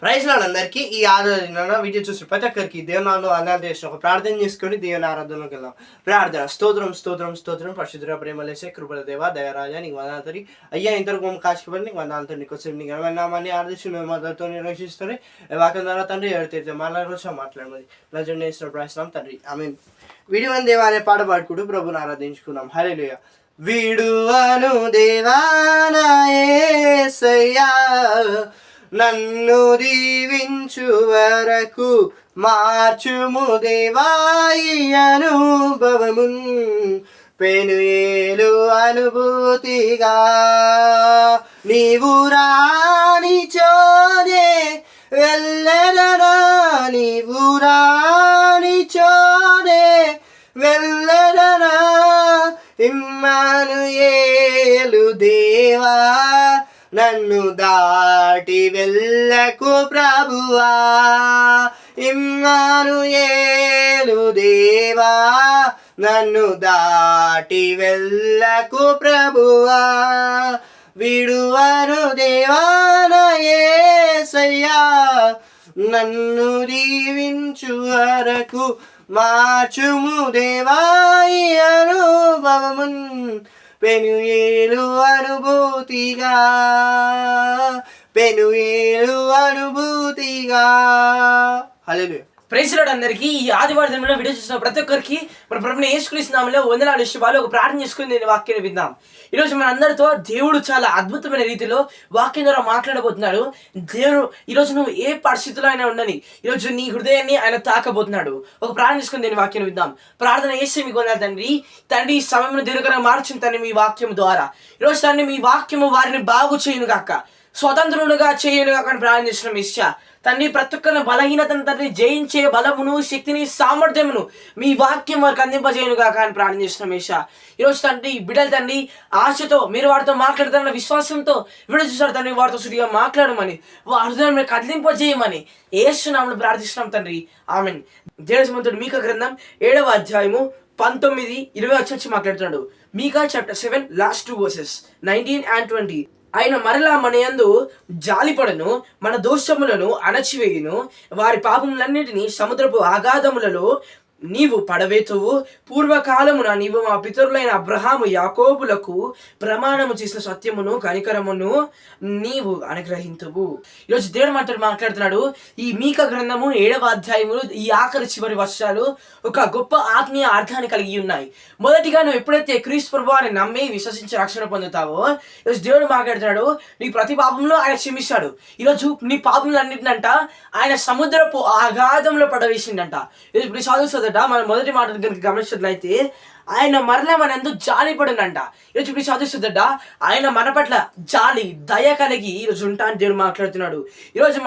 Praise lord అందరికీ ఈ ఆరాధన వీడియో చూసిన ప్రతి ఒక్కరికి దేవునామములో వందనాలు చేసిన ఒక ప్రార్థన చేసుకొని దేవుని ఆరాధనలోకి వెళ్దాం. ప్రార్థన. స్తోత్రం స్తోత్రం స్తోత్రం పరిశుద్ధుడ ప్రేమలేసే కృపల దేవ దయరాజా నీకు వందనాలు. అయ్యా ఇంతవరకు మమ్మల్ని కాచుకోబడి నీకు వందనాలు. నీకోసం నీ ఘనమైన నామాన్ని ఆరాధించి మేము మొదలతో నిర్వహిస్తూనే వాక్యం ద్వారా తండ్రి ఎవరితైతే మాట్లాడవచ్చో మాట్లాడమని నజరుడైన యేసు ప్రార్థిస్తున్నాం తండ్రి. ఆమేన్. విడువను దేవా అనే పాట పాడుకుంటూ ప్రభుని ఆరాధించుకున్నాం. హల్లెలూయా. విడువను దేవా నా యేసయ్యా నన్ను దీవించు వరకు మార్చుము దేవా ఈ అనుభవమున్ పెనుయేలు అనుభూతిగా నీవు రాని చోదే వెళ్ళదనా నీవు రాని చోదే వెళ్ళదనా ఇమ్మానుయేలు దేవా నన్ను దాటి వెళ్ళకు ప్రభువా ఇమ్మానుయేలు దేవా నన్ను దాటి వెళ్ళకు ప్రభువా విడువను దేవా నా యేసయ్యా నన్ను దీవించు వరకు మార్చుము దేవా ఈ అనుభవమున్ పెనుయేలు అనుభూతిగా పెనుయేలు అనుభూతిగా. హల్లెలూయా. ప్రైజ్ లార్డ్ అందరికీ ఈ ఆదివారం దినంలో వీడియో చూసిన ప్రతి ఒక్కరికి మన ప్రభువైన యేసుక్రీస్తు నామములో వందనాలు శుభాలు. ఒక ప్రార్థన చేసుకుని నేను వాక్యాన్ని విందాం. ఈరోజు మన అందరితో దేవుడు చాలా అద్భుతమైన రీతిలో వాక్యం ద్వారా మాట్లాడబోతున్నాడు. దేవుడు ఈరోజు నువ్వు ఏ పరిస్థితిలో అయినా ఉండని ఈరోజు నీ హృదయాన్ని ఆయన తాకబోతున్నాడు. ఒక ప్రార్థన చేసుకుని నేను వాక్యాన్ని విందాం. ప్రార్థన చేస్తే మీకు వందనాలు తండ్రి. తండ్రి ఈ సమయంలో దీర్ఘంగా మార్చిన తండ్రి మీ వాక్యం ద్వారా ఈరోజు తండ్రి మీ వాక్యము వారిని బాగు చేయను గాక, స్వతంత్రులుగా చేయను గాక అని ప్రార్థన చేసిన ఇష్టా తండ్రి. ప్రతి ఒక్కరిని బలహీనతను తండ్రి జయించే బలమును శక్తిని సామర్థ్యమును మీ వాక్యం వారికి అందింపజేయను కాక అని ప్రార్థన చేస్తున్నాం ఏషా. ఈరోజు తండ్రి బిడ్డలు తండ్రి ఆశతో మీరు వారితో మాట్లాడుతున్న విశ్వాసంతో వీడియో చూసారు తండ్రి. వారితో సుడిగా మాట్లాడమని వారి హృదయం కదిలింపజేయమని యేసు నామములో ప్రార్థిస్తున్నాం తండ్రి. ఆమేన్. దేవుని మీకా గ్రంథం 7వ అధ్యాయము 19-20 వచ్చి మాట్లాడుతున్నాడు. మీకా చాప్టర్ 7 లాస్ట్ 2 verses 19 and 20. ఆయన మరలా మన యందు జాలిపడను, మన దోషములను అణచివేయును, వారి పాపములన్నిటినీ సముద్రపు అగాధములలో నీవు పడవేతువు. పూర్వకాలమున నీవు మా పితరులైన అబ్రహాము యాకోబులకు ప్రమాణము చేసిన సత్యమును కనికరమును నీవు అనుగ్రహింతువు. ఈరోజు దేవుడు మాట్లాడుతున్నాడు. ఈ మీకా గ్రంథము 7వ అధ్యాయములు ఈ ఆఖరి చివరి వర్షాలు ఒక గొప్ప ఆత్మీయ అర్థాన్ని కలిగి ఉన్నాయి. మొదటిగా నువ్వు ఎప్పుడైతే క్రీస్తు ప్రభువుని నమ్మి విశ్వసించి రక్షణ పొందుతావో ఈరోజు దేవుడు మాట్లాడుతున్నాడు. నీ ప్రతి పాపంలో ఆయన క్షమిస్తాడు. ఈరోజు నీ పాపములన్నిటినంట ఆయన సముద్రపు అగాధంలో పడవేసిండంట. ఇప్పుడు చదువుతుంది. మన మొదటి మాట కనుక గమనించినట్లయితే ఆయన మరలా మన ఎందుకు జాలిపడునంట. ఈరోజు ఇప్పుడు చదువుతుందట ఆయన మన పట్ల జాలి దయ కలిగి ఈరోజు ఉంటా అని దేవుడు మాట్లాడుతున్నాడు. ఈరోజు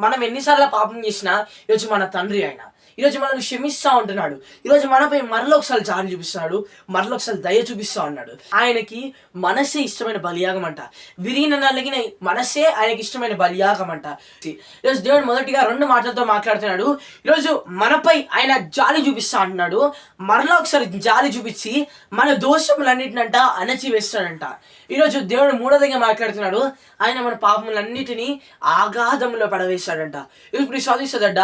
మనం ఎన్నిసార్లు పాపం చేసినా ఈరోజు మన తండ్రి ఆయన ఈరోజు మనల్ని క్షమిస్తూ ఉంటున్నాడు. ఈరోజు మనపై మరొకసారి జాలి చూపిస్తున్నాడు, మరొకసారి దయ చూపిస్తూ ఉన్నాడు. ఆయనకి మనసే ఇష్టమైన బలియాగం అంట. విరిగిన నలిగిన మనసే ఆయనకి ఇష్టమైన బలియాగం అంట. ఈరోజు దేవుడు మొదటిగా 2 మాటలతో మాట్లాడుతున్నాడు. ఈరోజు మనపై ఆయన జాలి చూపిస్తూ ఉంటున్నాడు. మరొకసారి జాలి చూపించి మన దోషములన్నిటినంట అణచివేస్తాడంట. ఈరోజు దేవుడు 3వదిగా మాట్లాడుతున్నాడు. ఆయన మన పాపములన్నిటినీ ఆగాధంలో పడవేశాడంట. ఇప్పుడు చదివిస్తుందట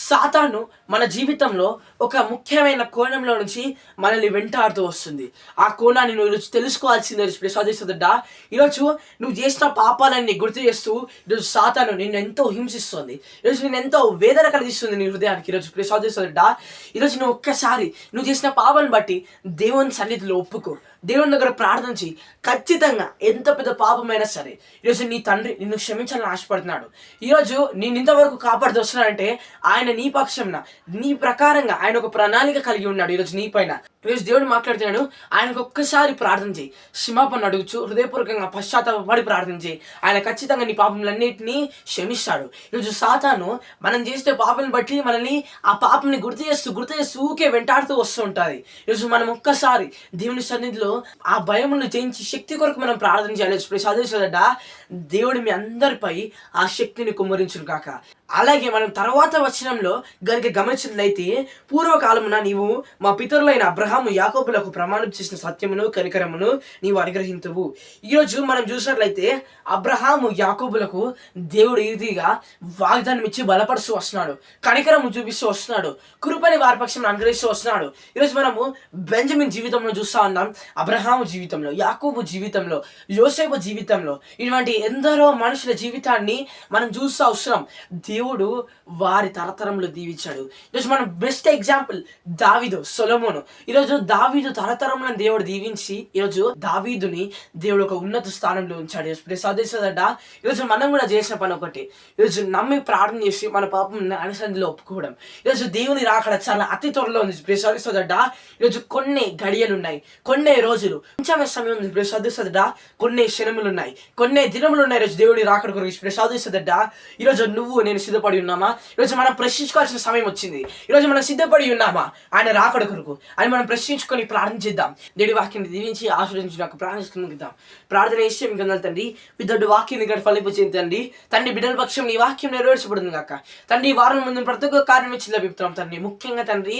సాతాను మన జీవితంలో ఒక ముఖ్యమైన కోణంలో నుంచి మనల్ని వెంటాడుతూ వస్తుంది. ఆ కోణాన్ని నువ్వు ఈరోజు తెలుసుకోవాల్సిందే. చదివిస్తుందట ఈరోజు నువ్వు చేసిన పాపాలన్నీ గుర్తు చేస్తూ ఈరోజు సాతాను నిన్ను ఎంతో హింసిస్తుంది. ఈరోజు నేను ఎంతో వేదన కలిగిస్తుంది నీ హృదయానికి. ఈరోజు చదివిస్తుందట ఈరోజు నువ్వు ఒక్కసారి నువ్వు చేసిన పాపాలను బట్టి దేవుని సన్నిధిలో ఒప్పుకో, దేవుని దగ్గర ప్రార్థించి ఖచ్చితంగా ఎంత పెద్ద పాపమైనా సరే ఈరోజు నీ తండ్రి నిన్ను క్షమించాలని ఆశపడుతున్నాడు. ఈరోజు నేను ఇంతవరకు కాపాడుతూ వస్తున్నాడంటే ఆయన నీ పక్షంన నీ ప్రకారంగా ఆయన ఒక ప్రణాళిక కలిగి ఉన్నాడు. ఈరోజు నీ పైన ఈరోజు దేవుడు మాట్లాడుతున్నాడు. ఆయనకు ఒక్కసారి ప్రార్థన చేయి, క్షమాపణ అడుగుచు హృదయపూర్వకంగా పశ్చాత్తాపడి ప్రార్థన చేయి. ఆయన ఖచ్చితంగా నీ పాపములన్నిటినీ క్షమిస్తాడు. ఈరోజు సాతాను మనం చేసే పాపం బట్టి మనల్ని ఆ పాపంని గుర్తు చేస్తూ ఊకే వెంటాడుతూ వస్తూ ఉంటుంది. ఈరోజు మనం ఒక్కసారి దేవుని సన్నిధిలో ఆ భయమును జయించి శక్తి కొరకు మనం ప్రార్థన చేయాలి. చదివేసదట దేవుడు మీ అందరిపై ఆ శక్తిని కుమ్మరించును కాక. అలాగే మనం తర్వాత వచనంలో గనుక గమనించినట్లయితే, పూర్వకాలమున నీవు మా పితరులైన అబ్రహాము యాకోబులకు ప్రమాణం చేసిన సత్యమును కనికరమును నీవు అనుగ్రహింతువు. ఈరోజు మనం చూసినట్లయితే అబ్రహాము యాకోబులకు దేవుడు ఈ రీతిగా వాగ్దానం ఇచ్చి బలపరుస్తూ వస్తున్నాడు, కనికరము చూపిస్తూ వస్తున్నాడు, కృపని వారి పక్షం అనుగ్రహిస్తూ వస్తున్నాడు. ఈరోజు మనము బెంజమిన్ జీవితంలో చూస్తా ఉన్నాం, అబ్రహాము జీవితంలో, యాకోబు జీవితంలో, యోసేపు జీవితంలో, ఇటువంటి ఎందరో మనుషుల జీవితాన్ని మనం చూస్తూ వస్తున్నాం. దేవుడు వారి తరతరంలో దీవించాడు. ఈరోజు మనం బెస్ట్ ఎగ్జాంపుల్ దావీదు, సొలొమోను. ఈరోజు దావీదు తరతరంలో దేవుడు దీవించి ఈరోజు దావీదుని దేవుడు ఒక ఉన్నత స్థానంలో ఉంచాడు. సోదరుడ, ఈరోజు మనం కూడా చేసిన పని ఒకటి, ఈరోజు నమ్మి ప్రార్థన చేసి మన పాపం అనుసంధిలో ఒప్పుకోవడం. ఈరోజు దేవుని రాకడ చాలా అతి త్వరలో ఉంది. సోదరుడ, ఈరోజు కొన్ని గడియలు ఉన్నాయి, కొన్ని రోజులు, కొంచెమే సమయం ఉంది. సోదరుడ, కొన్ని క్షణములు ఉన్నాయి, కొన్ని దినములు ఉన్నాయి. ఈరోజు దేవుడి రాకడ గురించి సోదరుడ, ఈరోజు నువ్వు నేను సిద్ధపడి ఉన్నామా? ఈరోజు మనం ప్రశ్నించుకోవాల్సిన సమయం వచ్చింది. ఈరోజు మనం సిద్ధపడి ఉన్నామా ఆయన రాకడ కొరకు అని మనం ప్రశ్నించుకొని ప్రార్థించేద్దాం. దేవుడి వాక్యాన్ని దీవించి ఆశీర్వదించి నాకు ప్రార్థించుకుందాం. ప్రార్థన చేస్తే మీకు అందరు తండ్రి, విద్యుడు వాక్యాన్ని ఇక్కడ ఫలింపచేయండి తండ్రి. తండ్రి బిడ్డల పక్షం నీ వాక్యం నెరవేర్చబడింది కాక తండ్రి. ఈ వారం ముందు ప్రతి ఒక్క కార్యం ఇచ్చి లభిస్తాం తండ్రి. ముఖ్యంగా తండ్రి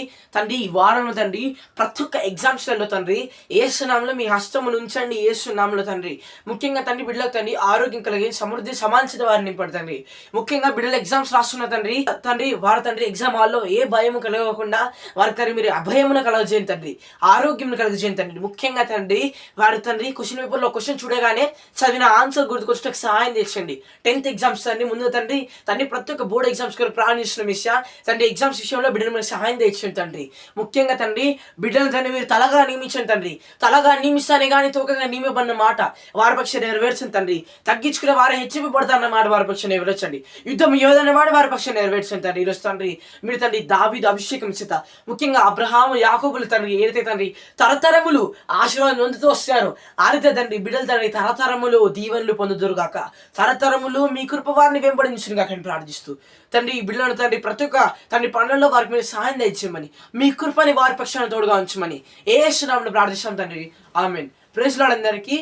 ఈ వారంలో తండ్రి ప్రతి ఒక్క ఎగ్జామ్స్లలో తండ్రి యేసునామములో మీ హస్తమును ఉంచండి. యేసునామములో తండ్రి ముఖ్యంగా తండ్రి బిడ్డలకు తండ్రి ఆరోగ్యం కలిగి సమృద్ధి సమానత వారిని నింపండి తండ్రి. ముఖ్యంగా బిడ్డలు ఎగ్జామ్స్ రాస్తున్న తండ్రి వారి తండ్రి ఎగ్జామ్ హాల్లో ఏ భయము కలగకుండా వారి తండ్రి మీరు అభయమును కలగజేయండి తండ్రి, ఆరోగ్యం కలగజేయండి తండ్రి. ముఖ్యంగా తండ్రి వారి తండ్రి క్వశ్చన్ పేపర్లో క్వశ్చన్ చూడగానే చదివిన ఆన్సర్ గుర్తుకొచ్చడానికి సహాయం తెచ్చండి. 10th ఎగ్జామ్స్ తండ్రి ముందు తండ్రి ప్రతి ఒక్క బోర్డు ఎగ్జామ్స్ కొరకు ప్రారంభిస్తున్న విషయం తండ్రి ఎగ్జామ్స్ విషయంలో బిడ్డలు మీరు సహాయం తెచ్చండి తండ్రి. ముఖ్యంగా తండ్రి బిడ్డలు తండ్రి మీరు తలగా నియమించండి తండ్రి. తలగా నియమిస్తానే కానీ తోకగా నియమబడిన మాట వారి పక్షం నెరవేర్చండి తండ్రి. తగ్గించుకునే వారు హెచ్చింపబడతారన్న మాట వారి పక్షం నెరవేర్చండి. యుద్ధం యోధన వాడి వారి పక్షం నెరవేర్చండి తండ్రి. ఈరోజు తండ్రి మీరు తండ్రి దావీదు అభిషేకం చేత ముఖ్యంగా అబ్రహాము యాకోబులు తండ్రి ఏదైతే తండ్రి తరతరములు ఆశీర్వాదం పొందుతూ వస్తారు, ఆరితే తండ్రి బిడ్డలు తండ్రి తరతరములు దీవెనలు పొందుదురు గాక, తరతరములు మీ కృప వారిని వెంబడించును గాక అని ప్రార్థిస్తూ తండ్రి ఈ బిడ్డలను తండ్రి ప్రతి ఒక్క తండ్రి పనులలో వారికి మీరు సహాయం దయచేయమని, మీ కృపని వారి పక్షాన్ని తోడుగా ఉంచమని యేసు నామములో ప్రార్థిస్తాం తండ్రి. ఆమేన్. ప్రైజ్ లార్డ్ అందరికీ.